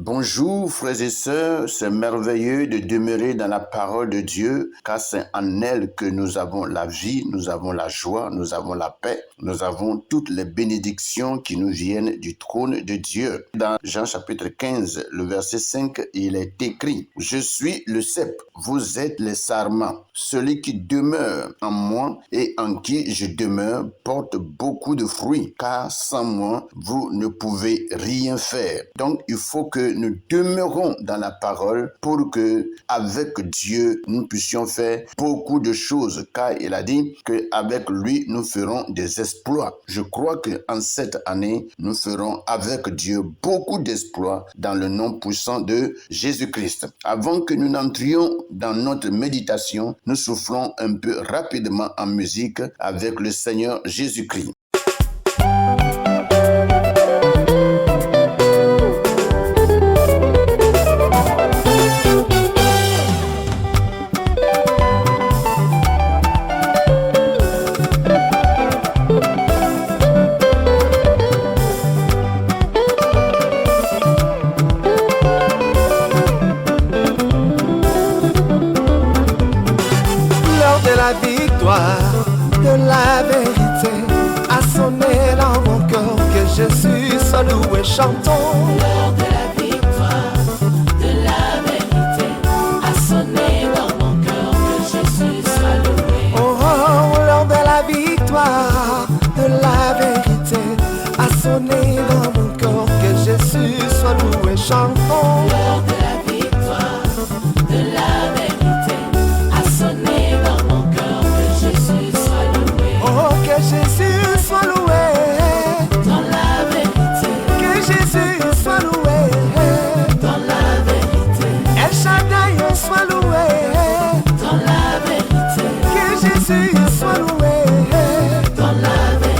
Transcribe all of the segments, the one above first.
Bonjour frères et sœurs, c'est merveilleux de demeurer dans la parole de Dieu, car c'est en elle que nous avons la vie, nous avons la joie, nous avons la paix, nous avons toutes les bénédictions qui nous viennent du trône de Dieu. Dans Jean chapitre 15, le verset 5, il est écrit « Je suis le cep, vous êtes les sarments. Celui qui demeure en moi et en qui je demeure porte beaucoup de fruits, car sans moi, vous ne pouvez rien faire. » Donc, il faut que nous demeurons dans la parole pour que, avec Dieu, nous puissions faire beaucoup de choses, car il a dit qu'avec lui, nous ferons des exploits. Je crois qu'en cette année, nous ferons avec Dieu beaucoup d'exploits dans le nom puissant de Jésus-Christ. Avant que nous n'entrions dans notre méditation, nous soufflons un peu rapidement en musique avec le Seigneur Jésus-Christ. De la vérité a sonné dans mon cœur que Jésus soit loué, chantons. L'heure de la victoire, de la vérité a sonné dans mon cœur que Jésus soit loué. Oh, oh, l'heure de la victoire, de la vérité a sonné dans mon cœur que Jésus soit loué, chantons. L'heure de la victoire, de la vérité a sonné dans mon cœur que Jésus soit loué. Oh, que Jésus soit loué dans la vérité, que Jésus soit loué dans la vérité, El Shaddai soit loué dans la vérité, que Jésus soit loué dans la vérité.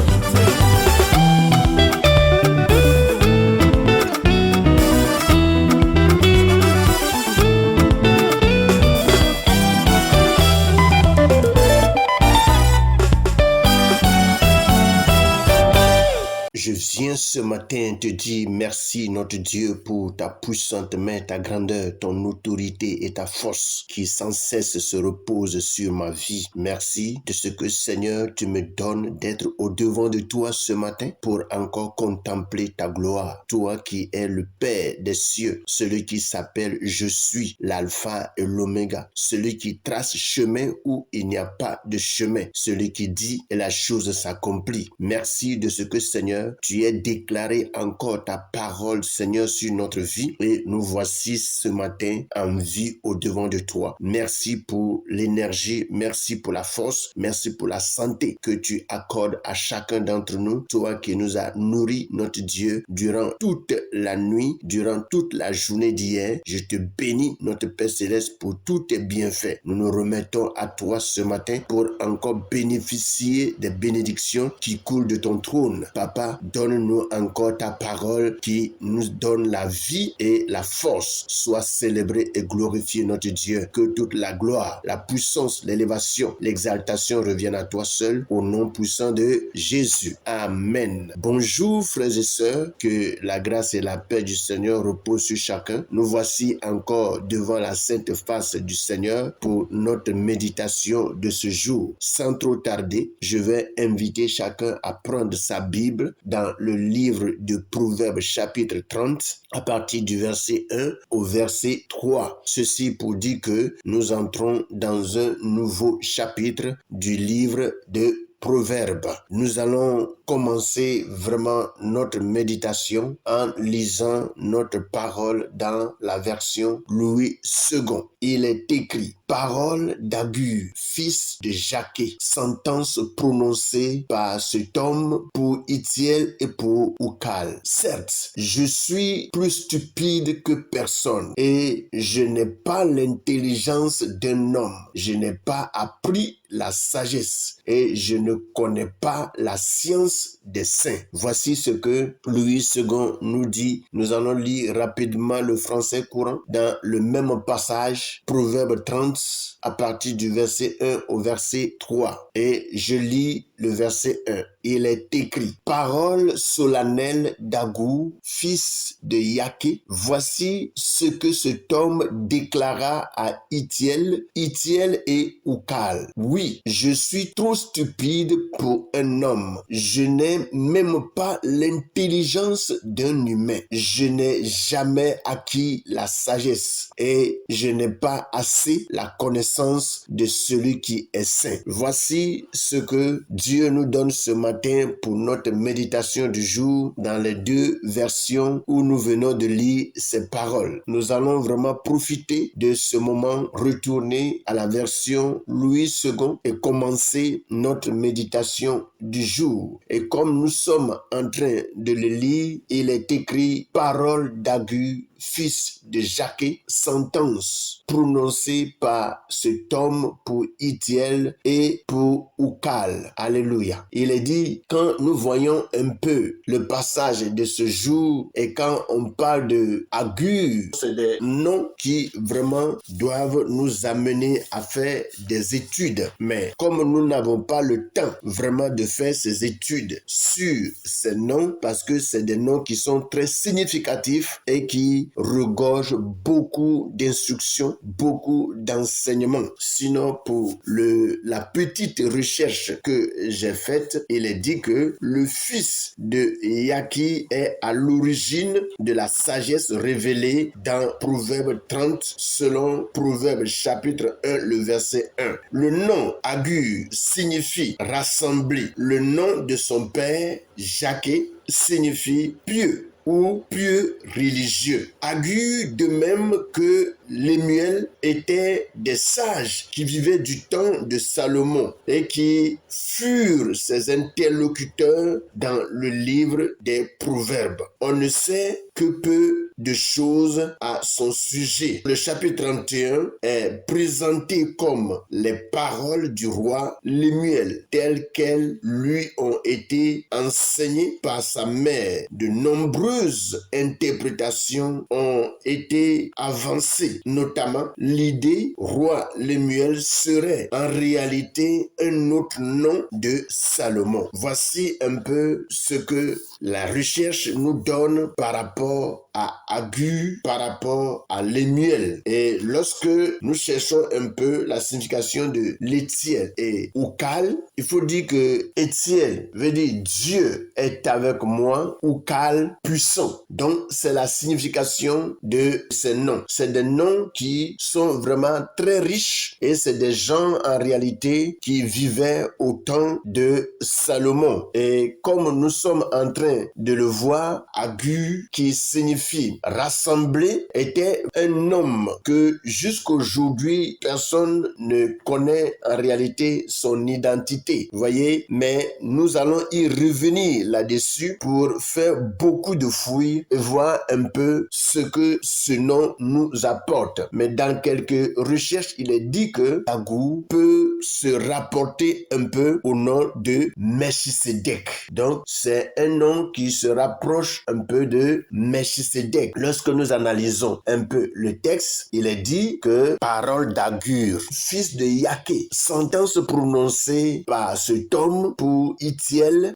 Je viens ce matin te dire merci notre Dieu pour ta puissante main, ta grandeur, ton autorité et ta force qui sans cesse se repose sur ma vie. Merci de ce que Seigneur tu me donnes d'être au devant de toi ce matin pour encore contempler ta gloire. Toi qui es le Père des cieux, celui qui s'appelle Je suis, l'alpha et l'oméga, celui qui trace chemin où il n'y a pas de chemin, celui qui dit et la chose s'accomplit. Merci de ce que Seigneur tu es déclaré encore ta parole, Seigneur, sur notre vie et nous voici ce matin en vie au devant de toi. Merci pour l'énergie, merci pour la force, merci pour la santé que tu accordes à chacun d'entre nous, toi qui nous as nourris, notre Dieu, durant toute la nuit, durant toute la journée d'hier. Je te bénis, notre Père Céleste, pour tous tes bienfaits. Nous nous remettons à toi ce matin pour encore bénéficier des bénédictions qui coulent de ton trône. Papa, donne-nous encore ta parole qui nous donne la vie et la force. Sois célébré et glorifié notre Dieu. Que toute la gloire, la puissance, l'élévation, l'exaltation reviennent à toi seul au nom puissant de Jésus. Amen. Bonjour frères et sœurs, que la grâce et la paix du Seigneur reposent sur chacun. Nous voici encore devant la sainte face du Seigneur pour notre méditation de ce jour. Sans trop tarder, je vais inviter chacun à prendre sa Bible dans le livre de Proverbes chapitre 30 à partir du verset 1 au verset 3. Ceci pour dire que nous entrons dans un nouveau chapitre du livre de Proverbes. Nous allons commencer vraiment notre méditation en lisant notre parole dans la version Louis II. Il est écrit: parole d'Agur, fils de Jaquet, sentence prononcée par cet homme pour Ithiel et pour Ucal. Certes, je suis plus stupide que personne et je n'ai pas l'intelligence d'un homme. Je n'ai pas appris la sagesse et je ne connais pas la science des saints. Voici ce que Louis II nous dit. Nous allons lire rapidement le français courant dans le même passage, Proverbe 30, à partir du verset 1 au verset 3. Et je lis le verset 1. Il est écrit: Parole solennelle d'Agur, fils de Yaké. Voici ce que cet homme déclara à Ithiel et Ucal. Oui, je suis trop stupide pour un homme. Je n'ai même pas l'intelligence d'un humain. Je n'ai jamais acquis la sagesse et je n'ai pas assez la connaissance de celui qui est saint. Voici ce que Dieu nous donne ce matin pour notre méditation du jour dans les deux versions où nous venons de lire ces paroles. Nous allons vraiment profiter de ce moment, retourner à la version Louis II et commencer notre méditation du jour. Et comme nous sommes en train de le lire, il est écrit: Parole d'Agur, fils de Jaké, sentence prononcée par cet homme pour Ithiel et pour Ucal. Alléluia. Il est dit, quand nous voyons un peu le passage de ce jour et quand on parle de Agur, c'est des noms qui vraiment doivent nous amener à faire des études. Mais comme nous n'avons pas le temps vraiment de faire ces études sur ces noms, parce que c'est des noms qui sont très significatifs et qui regorge beaucoup d'instructions, beaucoup d'enseignements. Sinon, pour la petite recherche que j'ai faite, il est dit que le fils de Yaki est à l'origine de la sagesse révélée dans Proverbe 30, selon Proverbe chapitre 1, le verset 1. Le nom Agur signifie rassembler. Le nom de son père, Jaké, signifie pieux ou pieux religieux. Agur, de même que Lémuel, étaient des sages qui vivaient du temps de Salomon et qui furent ses interlocuteurs dans le livre des Proverbes. On ne sait que peu de choses à son sujet. Le chapitre 31 est présenté comme les paroles du roi Lémuel, telles qu'elles lui ont été enseignées par sa mère. De nombreuses interprétations ont été avancées, notamment l'idée roi Lémuel serait en réalité un autre nom de Salomon. Voici un peu ce que la recherche nous donne par rapport à Agur, par rapport à Lémuel. Et lorsque nous cherchons un peu la signification de l'Étiel et Ucal, il faut dire que Étiel veut dire Dieu est avec moi, Ucal puissant. Donc c'est la signification de ces noms. C'est des noms qui sont vraiment très riches et c'est des gens en réalité qui vivaient au temps de Salomon. Et comme nous sommes en train de le voir, Agur, qui signifie rassembler, était un homme que jusqu'aujourd'hui personne ne connaît en réalité son identité. Vous voyez, mais nous allons y revenir là-dessus pour faire beaucoup de fouilles et voir un peu ce que ce nom nous apporte. Mais dans quelques recherches, il est dit que Agur peut se rapporter un peu au nom de Melchisedec. Donc, c'est un nom qui se rapproche un peu de Melchisedec. Lorsque nous analysons un peu le texte, il est dit que parole d'Agur, fils de Yaké, sentence prononcée par cet homme pour Ithiel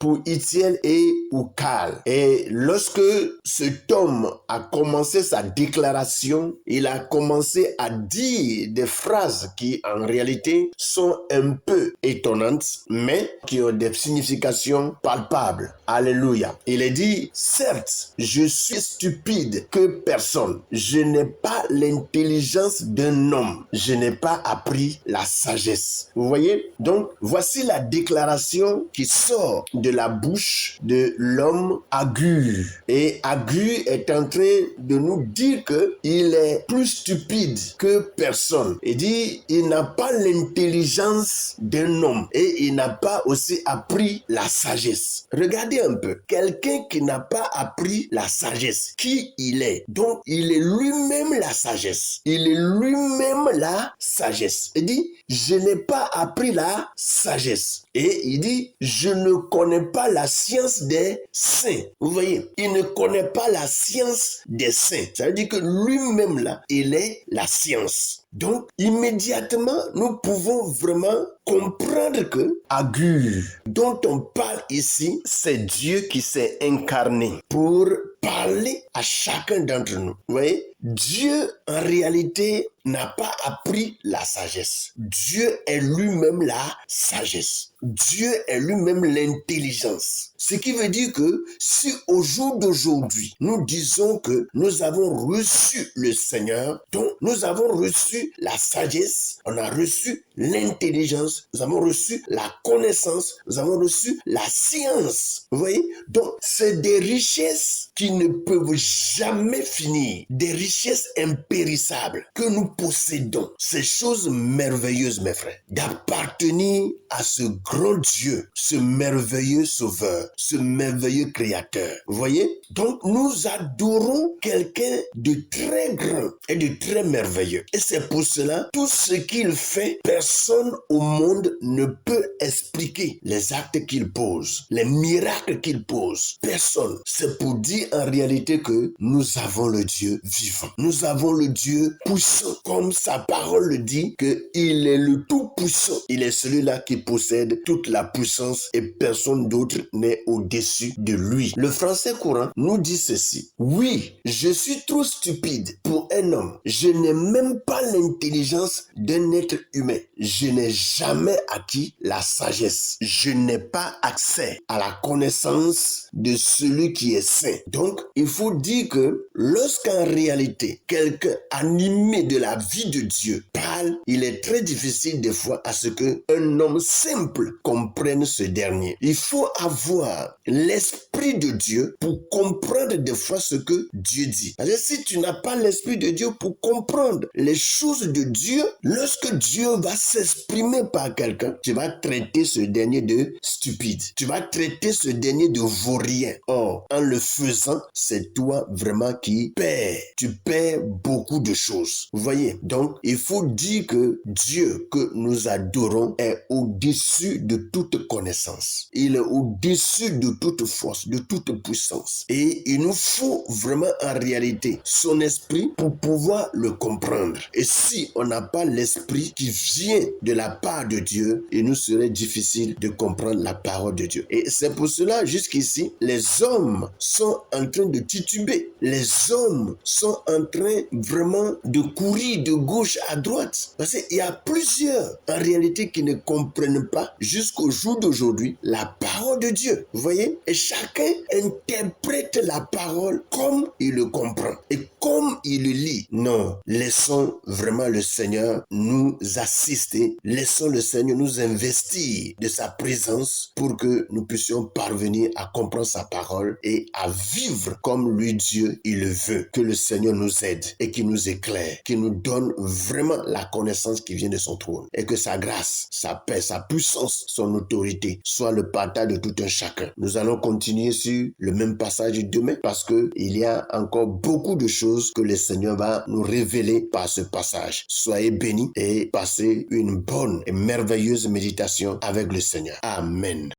et Ucal. Et lorsque cet homme a commencé sa déclaration, il a commencé à dire des phrases qui en réalité sont un peu étonnantes, mais qui ont des significations palpables. Alléluia. Il est dit, certes, je suis stupide que personne. Je n'ai pas l'intelligence d'un homme. Je n'ai pas appris la sagesse. Vous voyez? Donc, voici la déclaration qui sort de la bouche de l'homme Agur. Et Agur est en train de nous dire que il est plus stupide que personne. Il dit, il n'a pas l'intelligence d'un homme et il n'a pas aussi appris la sagesse. Regardez un peu. Quelqu'un qui n'a pas appris la sagesse, qui il est? Donc, il est lui-même la sagesse. Il est lui-même la sagesse. Il dit, je n'ai pas appris la sagesse. Et il dit, je ne connais pas la science des saints. Vous voyez, il ne connaît pas la science des saints. Ça veut dire que lui-même là, il est la science. Donc, immédiatement, nous pouvons vraiment comprendre que Agur, dont on parle ici, c'est Dieu qui s'est incarné pour parler à chacun d'entre nous. Vous voyez, Dieu, en réalité, n'a pas appris la sagesse. Dieu est lui-même la sagesse. Dieu est lui-même l'intelligence. Ce qui veut dire que si au jour d'aujourd'hui, nous disons que nous avons reçu le Seigneur, donc nous avons reçu la sagesse, on a reçu l'intelligence, nous avons reçu la connaissance, nous avons reçu la science. Vous voyez? Donc, c'est des richesses qui ne peuvent jamais finir, des richesses impérissables que nous possédons. Ces choses merveilleuses, mes frères, d'appartenir à ce grand Dieu, ce merveilleux sauveur, ce merveilleux créateur. Vous voyez? Donc, nous adorons quelqu'un de très grand et de très merveilleux. Et c'est pour cela, tout ce qu'il fait, personne au monde ne peut expliquer les actes qu'il pose, les miracles qu'il pose. Personne. C'est pour dire en réalité que nous avons le Dieu vivant. Nous avons le Dieu puissant. Comme sa parole le dit, qu'il est le tout-puissant. Il est celui-là qui possède toute la puissance et personne d'autre n'est au-dessus de lui. Le français courant nous dit ceci. Oui, je suis trop stupide pour un homme. Je n'ai même pas l'intelligence d'un être humain. Je n'ai jamais acquis la sagesse. Je n'ai pas accès à la connaissance de celui qui est saint. Donc, il faut dire que lorsqu'en réalité, quelqu'un animé de la vie de Dieu parle, il est très difficile des fois à ce qu'un homme simple comprenne ce dernier. Il faut avoir l'esprit de Dieu pour comprendre des fois ce que Dieu dit. Parce que si tu n'as pas l'esprit de Dieu pour comprendre les choses de Dieu, lorsque Dieu va s'exprimer par quelqu'un, tu vas traiter ce dernier de stupide. Tu vas traiter ce dernier de vaurien. Or, en le faisant, c'est toi vraiment qui perds. Tu perds beaucoup de choses. Vous voyez? Donc, il faut dire que Dieu que nous adorons est au-dessus de toute connaissance. Il est au-dessus de toute force, de toute puissance. Et il nous faut vraiment en réalité son esprit pour pouvoir le comprendre. Et si on n'a pas l'esprit qui vient de la part de Dieu, il nous serait difficile de comprendre la parole de Dieu. Et c'est pour cela, jusqu'ici, les hommes sont en train de tituber. Les hommes sont en train vraiment de courir de gauche à droite. Parce qu'il y a plusieurs, en réalité, qui ne comprennent pas, jusqu'au jour d'aujourd'hui, la parole de Dieu. Vous voyez? Et chacun interprète la parole comme il le comprend et comme il le lit. Non, laissons vraiment le Seigneur nous assister. Laissons le Seigneur nous investir de sa présence pour que nous puissions parvenir à comprendre sa parole et à vivre comme lui Dieu il le veut. Que le Seigneur nous aide et qu'il nous éclaire, qu'il nous donne vraiment la connaissance qui vient de son trône et que sa grâce, sa paix, sa puissance, son autorité soit le partage de tout un chacun. Nous allons continuer sur le même passage demain parce que il y a encore beaucoup de choses que le Seigneur va nous révéler par ce passage. Soyez bénis et passez une bonne et merveilleuse méditation avec le Seigneur. Amen.